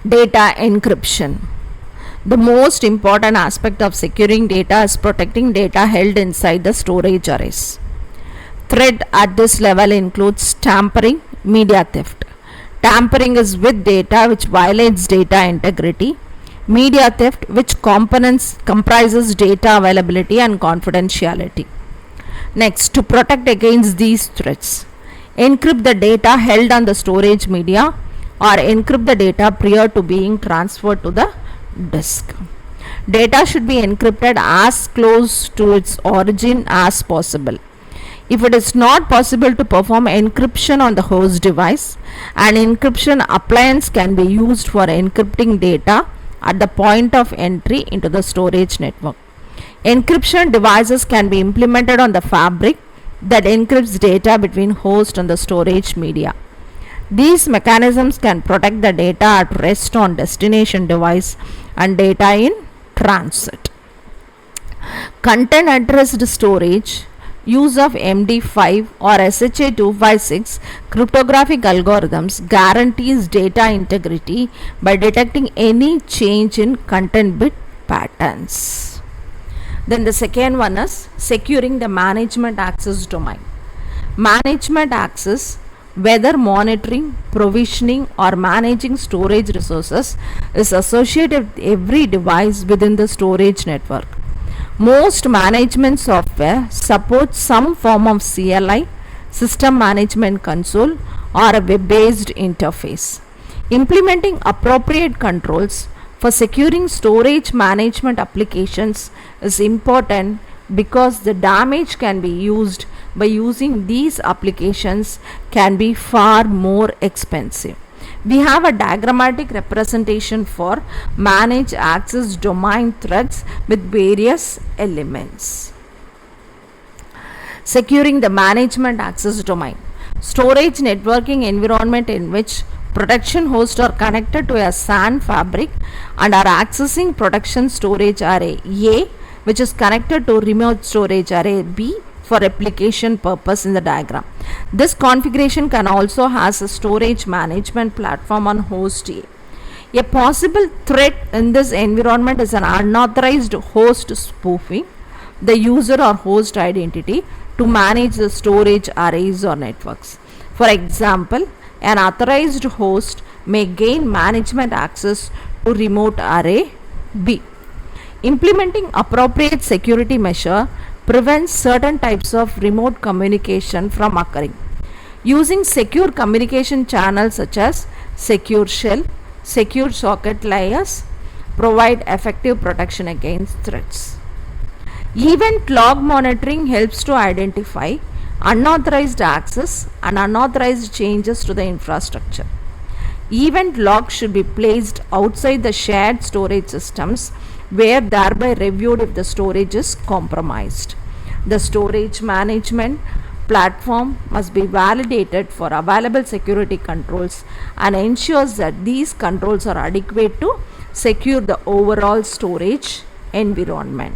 Data encryption. The most important aspect of securing data is protecting data held inside the storage arrays. Threat at this level includes tampering, media theft. Tampering is with data which violates data integrity. Media theft, which comprises data availability and confidentiality. Next, to protect against these threats, encrypt the data held on the storage media or encrypt the data prior to being transferred to the disk. Data should be encrypted as close to its origin as possible. If it is not possible to perform encryption on the host device, an encryption appliance can be used for encrypting data at the point of entry into the storage network. Encryption devices can be implemented on the fabric that encrypts data between host and the storage media. These mechanisms can protect the data at rest on destination device and data in transit. Content addressed storage. Use of MD5 or SHA-256 cryptographic algorithms guarantees data integrity by detecting any change in content bit patterns. Then the second one is securing the management access domain. Management access, whether monitoring, provisioning or managing storage resources, is associated with every device within the storage network. Most management software supports some form of CLI, System Management Console, or a web-based interface. Implementing appropriate controls for securing storage management applications is important because the damage can be used by using these applications can be far more expensive. We have a diagrammatic representation for manage access domain threats with various elements. Securing the management access domain. Storage networking environment in which production hosts are connected to a SAN fabric and are accessing production storage array A, which is connected to remote storage array B for replication purpose in the diagram. This configuration can also has a storage management platform on host A. A possible threat in this environment is an unauthorized host spoofing the user or host identity to manage the storage arrays or networks. For example, an authorized host may gain management access to remote array B. Implementing appropriate security measure prevents certain types of remote communication from occurring. Using secure communication channels such as secure shell, secure socket layers provide effective protection against threats. Event log monitoring helps to identify unauthorized access and unauthorized changes to the infrastructure. Event logs should be placed outside the shared storage systems where thereby reviewed if the storage is compromised. The storage management platform must be validated for available security controls and ensures that these controls are adequate to secure the overall storage environment.